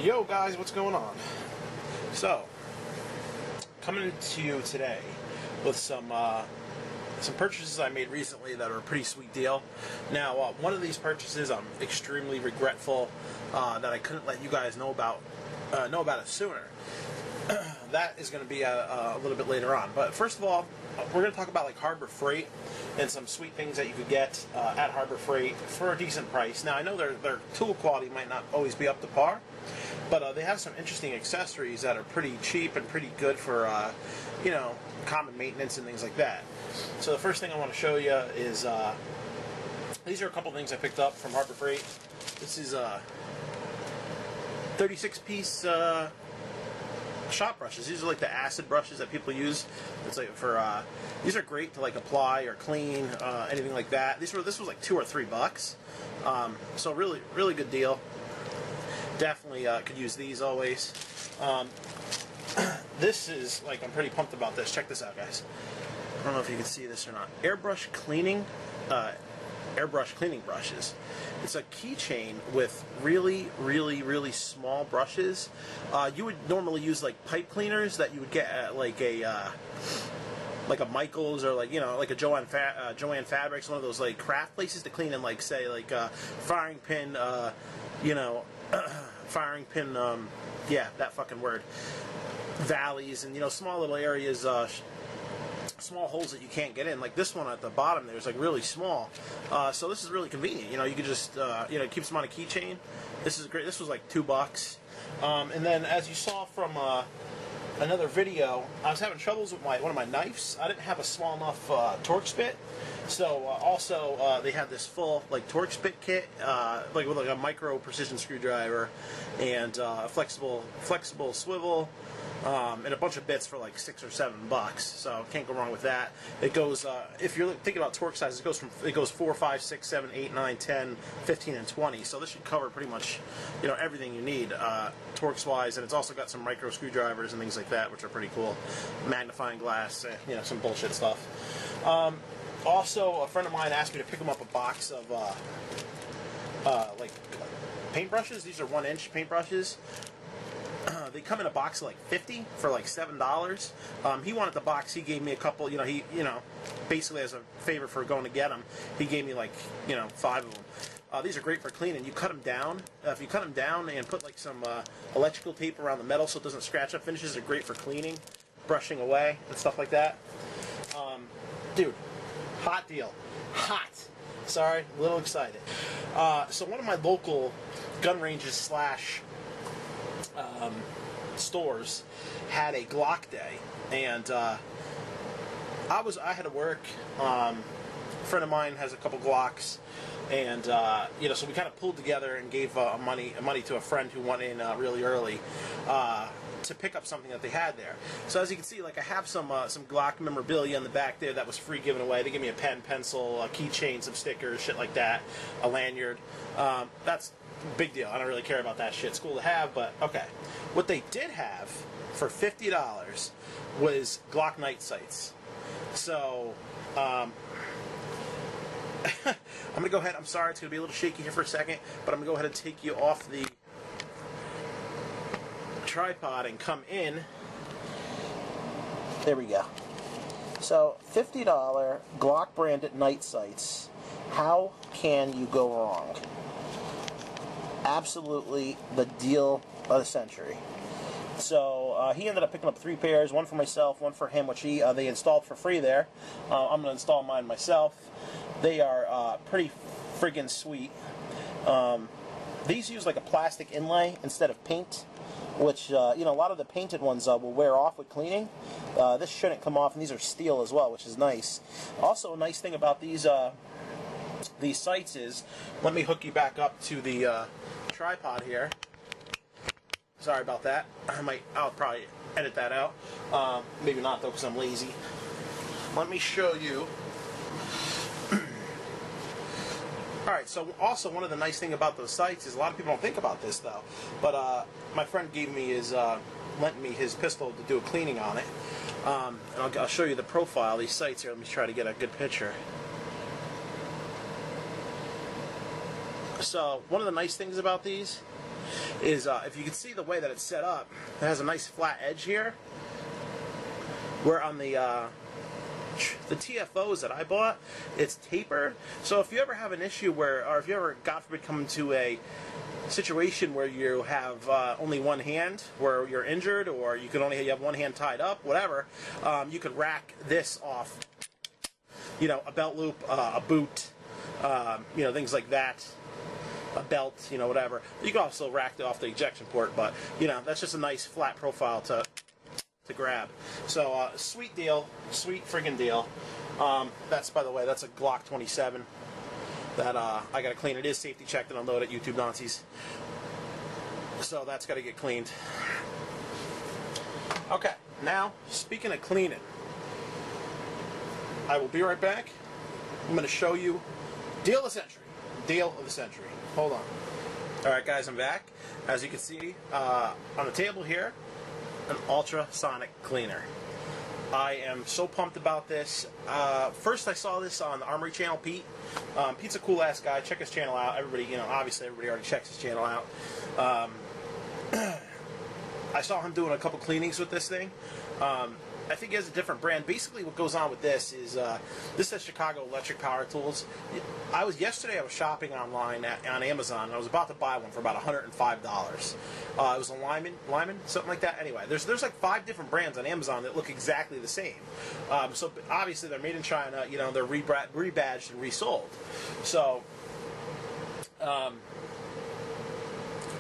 Yo guys, what's going on? So, coming to you today with some purchases I made recently that are a pretty sweet deal. Now, one of these purchases I'm extremely regretful that I couldn't let you guys know about it sooner. That is going to be a little bit later on. But first of all, we're going to talk about like Harbor Freight and some sweet things that you could get at Harbor Freight for a decent price. Now, I know their tool quality might not always be up to par, but they have some interesting accessories that are pretty cheap and pretty good for, common maintenance and things like that. So the first thing I want to show you is, these are a couple things I picked up from Harbor Freight. This is a 36-piece shop brushes. These are like the acid brushes that people use. It's like for these are great to like apply or clean anything like that. This was like $2 or $3, so really good deal. Definitely could use these always. This is like, I'm pretty pumped about this. Check this out, guys. I don't know if you can see this or not. Airbrush cleaning brushes. It's a keychain with really small brushes. You would normally use like pipe cleaners that you would get at like a Michael's or like like a Joanne Fabrics, one of those like craft places to clean in, like say like firing pin, firing pin, yeah, that fucking word, valleys and small little areas. Small holes that you can't get in, like this one at the bottom there is like really small, so this is really convenient. You could just it keeps them on a keychain. This is great. This was like $2, and then as you saw from another video, I was having troubles with one of my knives. I didn't have a small enough Torx bit, so also they had this full like Torx bit kit, like with like a micro precision screwdriver and a flexible swivel. And a bunch of bits for like $6 or $7, so can't go wrong with that. It goes, if you're thinking about torque size, it goes 4, 5, 6, 7, 8, 9, 10, 15, and 20. So this should cover pretty much, everything you need torques wise. And it's also got some micro screwdrivers and things like that, which are pretty cool. Magnifying glass, some bullshit stuff. Also, a friend of mine asked me to pick him up a box of like paintbrushes. These are 1-inch paintbrushes. They come in a box of like 50 for like $7. He wanted the box. He gave me a couple. He basically as a favor for going to get them, he gave me like 5 of them. These are great for cleaning. You cut them down. If you cut them down and put like some electrical tape around the metal so it doesn't scratch up finishes, are great for cleaning, brushing away, and stuff like that. Dude, hot deal. Hot. Sorry, a little excited. So one of my local gun ranges slash stores had a Glock day, and I had to work. A friend of mine has a couple Glocks, and so we kind of pulled together and gave money to a friend who went in really early to pick up something that they had there. So as you can see, like I have some Glock memorabilia in the back there that was free given away. They gave me a pen, pencil, a keychain, some stickers, shit like that, a lanyard. That's big deal. I don't really care about that shit. It's cool to have, but okay. What they did have for $50 was Glock night sights. So, I'm going to go ahead. I'm sorry, it's going to be a little shaky here for a second, but I'm going to go ahead and take you off the tripod and come in. There we go. So, $50 Glock branded night sights. How can you go wrong? Absolutely the deal of the century. So he ended up picking up 3 pairs, one for myself, one for him, which they installed for free there. I'm going to install mine myself. They are pretty friggin' sweet. These use like a plastic inlay instead of paint, which a lot of the painted ones will wear off with cleaning. This shouldn't come off, and these are steel as well, which is nice. Also, a nice thing about these sights is, let me hook you back up to the tripod here. Sorry about that. I'll probably edit that out. Maybe not though, because I'm lazy. Let me show you. Alright, so also one of the nice thing about those sights is a lot of people don't think about this though, but my friend gave me lent me his pistol to do a cleaning on it. And I'll show you the profile of these sights here. Let me try to get a good picture. So one of the nice things about these is if you can see the way that it's set up, it has a nice flat edge here. Where on the TFOs that I bought, it's tapered. So if you ever have an issue where, or if you ever, God forbid, come into a situation where you have only one hand, where you're injured, or you can only have one hand tied up, whatever, you could rack this off. You know, a belt loop, a boot, you know, things like that. A belt, you know, whatever. You can also rack it off the ejection port, but you know, that's just a nice flat profile to grab. So sweet deal, sweet friggin' deal. That's, by the way, that's a Glock 27 that I gotta clean. It is safety checked and unloaded at YouTube Nazis, so that's gotta get cleaned. Okay, now speaking of cleaning, I will be right back. I'm gonna show you deal of the century. Deal of the century. Hold on. All right, guys, I'm back. As you can see on the table here, an ultrasonic cleaner. I am so pumped about this. First, I saw this on the Armory channel, Pete. Pete's a cool ass guy. Check his channel out. Everybody, you know, obviously everybody already checks his channel out. I saw him doing a couple cleanings with this thing. I think he has a different brand. Basically, what goes on with this is this is Chicago Electric Power Tools. Yesterday I was shopping online on Amazon, and I was about to buy one for about $105. It was a Lyman, something like that. Anyway, there's like 5 different brands on Amazon that look exactly the same. So obviously they're made in China. You know, they're rebadged and resold. So.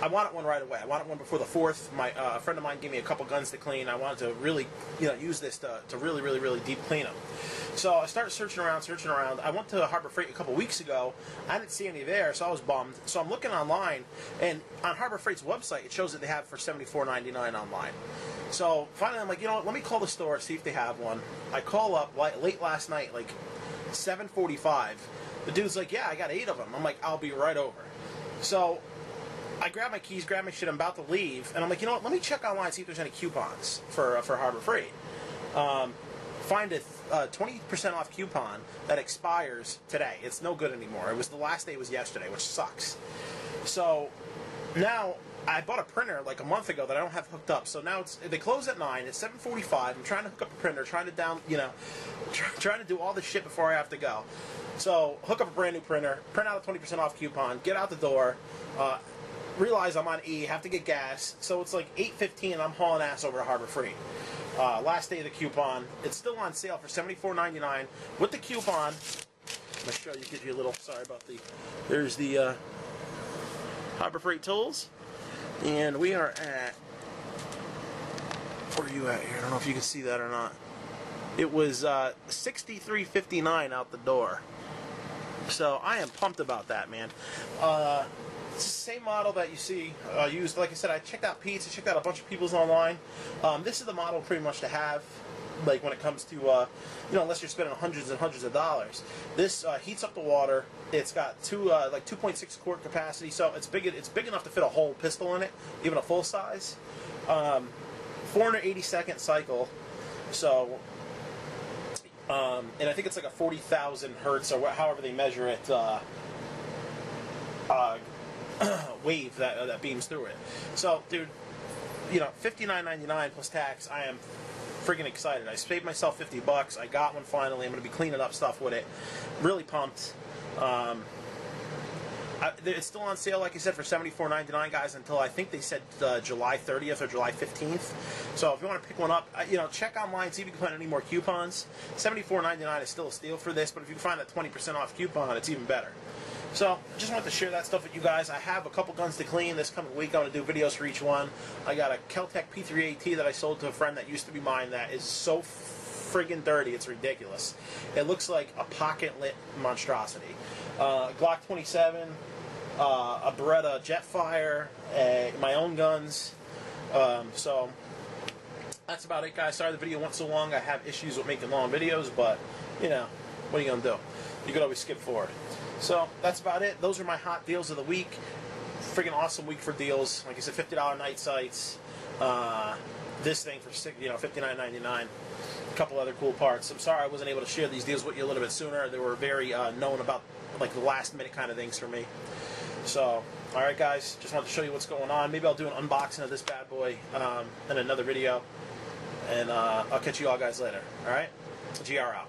I wanted one right away. I wanted one before the 4th. A friend of mine gave me a couple guns to clean. I wanted to really, you know, use this to really deep clean them. So I started searching around. I went to Harbor Freight a couple weeks ago. I didn't see any there, so I was bummed. So I'm looking online, and on Harbor Freight's website, it shows that they have it for $74.99 online. So finally, I'm like, you know what? Let me call the store, see if they have one. I call up late last night, like 7:45. The dude's like, yeah, I got 8 of them. I'm like, I'll be right over. So I grab my keys, grab my shit, I'm about to leave, and I'm like, you know what, let me check online, see if there's any coupons for Harbor Freight. Find a 20% off coupon that expires today. It's no good anymore. It was the last day was yesterday, which sucks. So now I bought a printer like a month ago that I don't have hooked up. So now they close at 9. It's 7:45. I'm trying to hook up a printer, trying to do all this shit before I have to go. So hook up a brand new printer, print out a 20% off coupon, get out the door. Realize I'm on E, have to get gas, so it's like 8:15 and I'm hauling ass over to Harbor Freight. Last day of the coupon. It's still on sale for $74.99. With the coupon, I'm going to show you, give you a little, sorry about there's the Harbor Freight tools, and we are at, where are you at here? I don't know if you can see that or not. It was $63.59 out the door. So I am pumped about that, man. It's the same model that you see used. Like I said, I checked out Pete's, I checked out a bunch of people's online. This is the model pretty much to have, like when it comes to, you know, unless you're spending hundreds and hundreds of dollars. This heats up the water. It's got like 2.6 quart capacity, so it's big enough to fit a whole pistol in it, even a full size. 480-second cycle, so. And I think it's like a 40,000 hertz or however they measure it. Wave that beams through it. So, dude, you know, $59.99 plus tax. I am friggin' excited. I saved myself $50. I got one finally. I'm gonna be cleaning up stuff with it. Really pumped. It's still on sale, like I said, for $74.99, guys, until I think they said July 30th or July 15th. So if you want to pick one up, you know, check online, see if you can find any more coupons. $74.99 is still a steal for this, but if you can find that 20% off coupon, it's even better. So, just wanted to share that stuff with you guys. I have a couple guns to clean this coming week. I'm going to do videos for each one. I got a Kel-Tec P3AT that I sold to a friend that used to be mine that is so friggin' dirty, it's ridiculous. It looks like a pocket-lit monstrosity. Glock 27, a Beretta Jetfire, my own guns. So, that's about it, guys. Sorry the video went so long. I have issues with making long videos, but, you know, what are you going to do? You could always skip forward. So, that's about it. Those are my hot deals of the week. Friggin' awesome week for deals. Like I said, $50 night sights. This thing for $59.99. A couple other cool parts. I'm sorry I wasn't able to share these deals with you a little bit sooner. They were very known about, like, the last minute kind of things for me. So, Alright guys, just wanted to show you what's going on. Maybe I'll do an unboxing of this bad boy in another video. And I'll catch you all guys later. Alright? GR out.